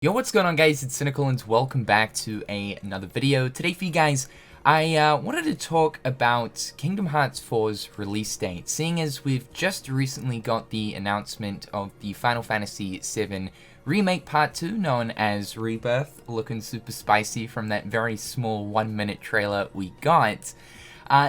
Yo, what's going on guys, it's Cynical and welcome back to another video. Today for you guys, I wanted to talk about Kingdom Hearts 4's release date, seeing as we've just recently got the announcement of the Final Fantasy VII Remake Part 2, known as Rebirth, looking super spicy from that very small 1-minute trailer we got.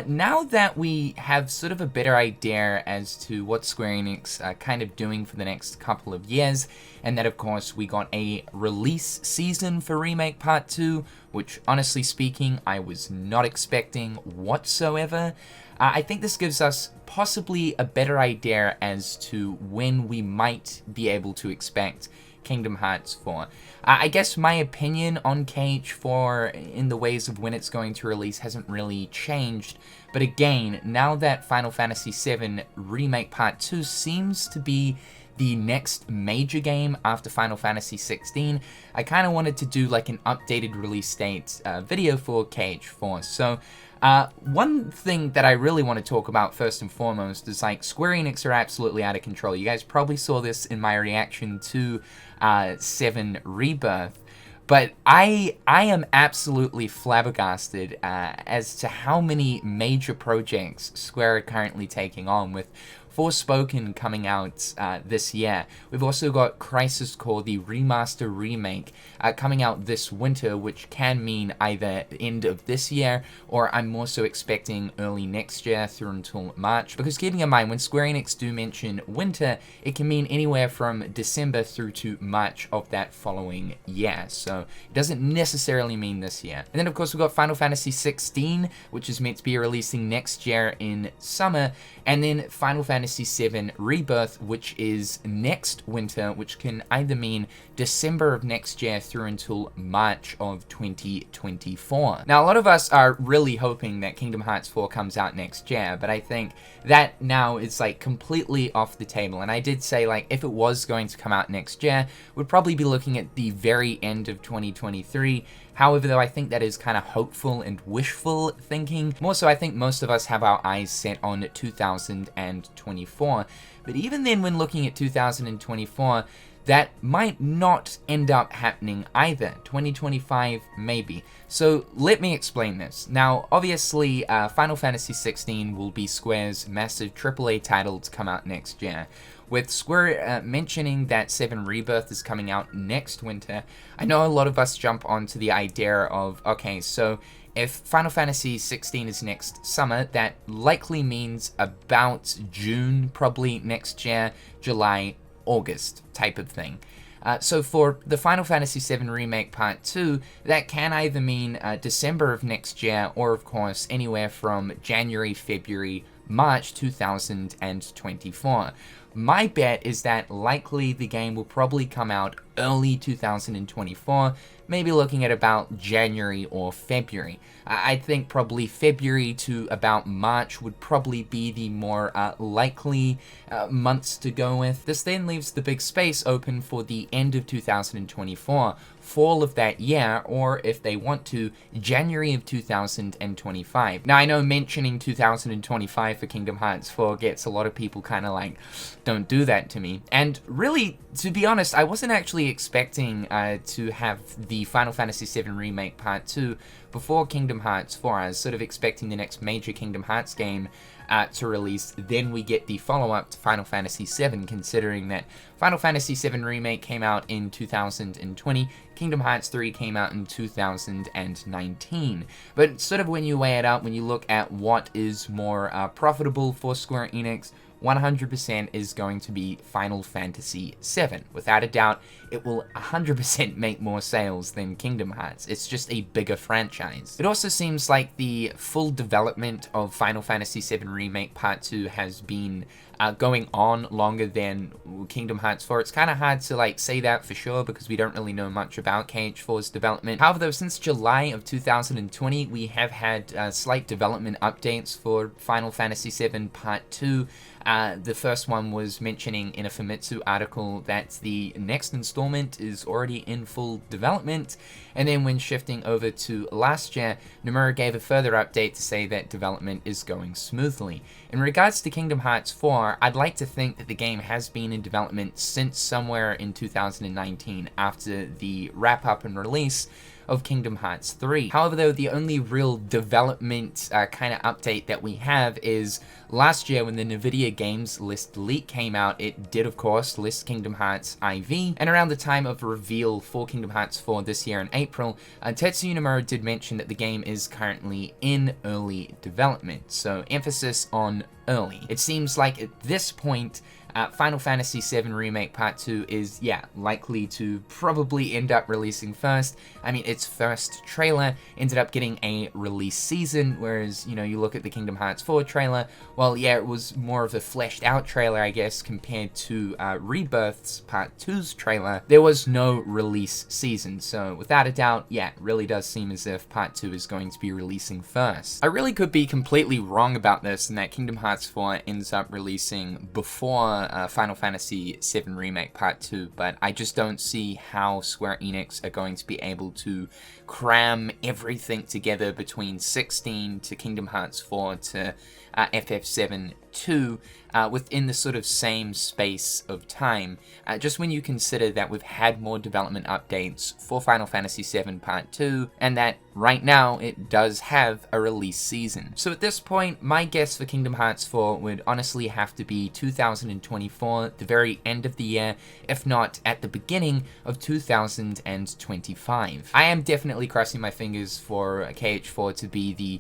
Now that we have sort of a better idea as to what Square Enix are kind of doing for the next couple of years, and that of course we got a release season for Remake Part 2, which honestly speaking I was not expecting whatsoever, I think this gives us possibly a better idea as to when we might be able to expect Kingdom Hearts 4. I guess my opinion on KH4 in the ways of when it's going to release hasn't really changed, but again, now that Final Fantasy VII Remake Part 2 seems to be the next major game after Final Fantasy 16, I kind of wanted to do like an updated release date video for KH4. So one thing that I really want to talk about first and foremost is like Square Enix are absolutely out of control. You guys probably saw this in my reaction to 7 Rebirth, but I am absolutely flabbergasted as to how many major projects Square are currently taking on, with Forspoken coming out this year. We've also got Crisis Core, the remaster remake, coming out this winter, which can mean either end of this year, or I'm also expecting early next year through until March. Because keeping in mind, when Square Enix do mention winter, it can mean anywhere from December through to March of that following year. So it doesn't necessarily mean this year. And then of course we've got Final Fantasy 16, which is meant to be releasing next year in summer, and then Final Fantasy VII Rebirth, which is next winter, which can either mean December of next year through until March of 2024. Now, a lot of us are really hoping that Kingdom Hearts 4 comes out next year, but I think that now is like completely off the table. And I did say, like, if it was going to come out next year, we'd probably be looking at the very end of 2023. However, though, I think that is kind of hopeful and wishful thinking. More so, I think most of us have our eyes set on 2024. But even then, when looking at 2024, that might not end up happening either. 2025, maybe. So let me explain this. Now, obviously, Final Fantasy 16 will be Square's massive AAA title to come out next year. With Square mentioning that 7 Rebirth is coming out next winter, I know a lot of us jump onto the idea of, okay, so if Final Fantasy 16 is next summer, that likely means about June, probably next year, July, August type of thing. So for the Final Fantasy VII Remake Part 2, that can either mean December of next year, or of course anywhere from January, February, March 2024. My bet is that likely the game will probably come out early 2024, maybe looking at about January or February. I think probably February to about March would probably be the more likely months to go with. This then leaves the big space open for the end of 2024, fall of that year, or if they want to, January of 2025. Now, I know mentioning 2025 for Kingdom Hearts 4 gets a lot of people kind of like, don't do that to me. And really, to be honest, I wasn't actually expecting to have the Final Fantasy VII Remake Part 2 before Kingdom Hearts 4. I was sort of expecting the next major Kingdom Hearts game to release, then we get the follow-up to Final Fantasy VII, considering that Final Fantasy VII Remake came out in 2020, Kingdom Hearts 3 came out in 2019. But sort of when you weigh it up, when you look at what is more profitable for Square Enix, 100% is going to be Final Fantasy VII. Without a doubt, it will 100% make more sales than Kingdom Hearts. It's just a bigger franchise. It also seems like the full development of Final Fantasy VII Remake Part 2 has been going on longer than Kingdom Hearts 4. It's kind of hard to like say that for sure because we don't really know much about KH4's development. However, though, since July of 2020, we have had slight development updates for Final Fantasy VII Part 2. The first one was mentioning in a Famitsu article that the next installment is already in full development, and then when shifting over to last year, Nomura gave a further update to say that development is going smoothly. In regards to Kingdom Hearts 4, for, I'd like to think that the game has been in development since somewhere in 2019 after the wrap-up and release of Kingdom Hearts 3. However, though, the only real development kind of update that we have is last year when the NVIDIA Games List leak came out. It did, of course, list Kingdom Hearts IV, and around the time of reveal for Kingdom Hearts 4 this year in April, Tetsuya Nomura did mention that the game is currently in early development, so emphasis on early. It seems like at this point, Final Fantasy VII Remake Part 2 is, likely to probably end up releasing first. I mean, its first trailer ended up getting a release season, whereas, you look at the Kingdom Hearts 4 trailer, well, it was more of a fleshed out trailer, I guess, compared to Rebirths Part 2's trailer. There was no release season, so without a doubt, it really does seem as if Part 2 is going to be releasing first. I really could be completely wrong about this, and that Kingdom Hearts 4 ends up releasing before Final Fantasy VII Remake Part 2, but I just don't see how Square Enix are going to be able to cram everything together between 16 to Kingdom Hearts 4 to FF7 2 within the sort of same space of time. Just when you consider that we've had more development updates for Final Fantasy VII Part 2, and that right now it does have a release season. So at this point, my guess for Kingdom Hearts 4 would honestly have to be 2024, the very end of the year, if not at the beginning of 2025. I am definitely crossing my fingers for KH4 to be the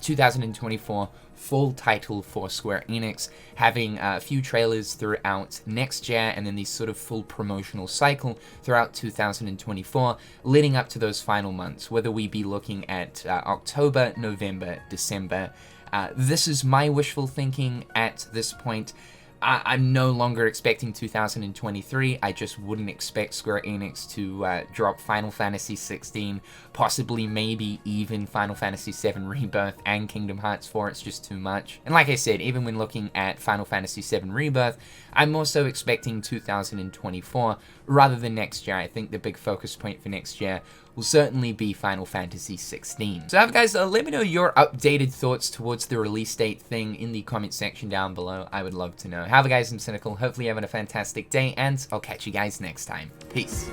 2024 full title for Square Enix, having a few trailers throughout next year and then the sort of full promotional cycle throughout 2024 leading up to those final months, whether we be looking at October, November, December. This is my wishful thinking at this point. I'm no longer expecting 2023. I just wouldn't expect Square Enix to drop Final Fantasy 16, possibly maybe even Final Fantasy 7 Rebirth and Kingdom Hearts 4. It's just too much. And like I said, even when looking at Final Fantasy 7 Rebirth, I'm also expecting 2024 rather than next year. I think the big focus point for next year will certainly be Final Fantasy 16. So guys, let me know your updated thoughts towards the release date thing in the comment section down below. I would love to know. However guys, I'm Cynical. Hopefully you're having a fantastic day, and I'll catch you guys next time. Peace.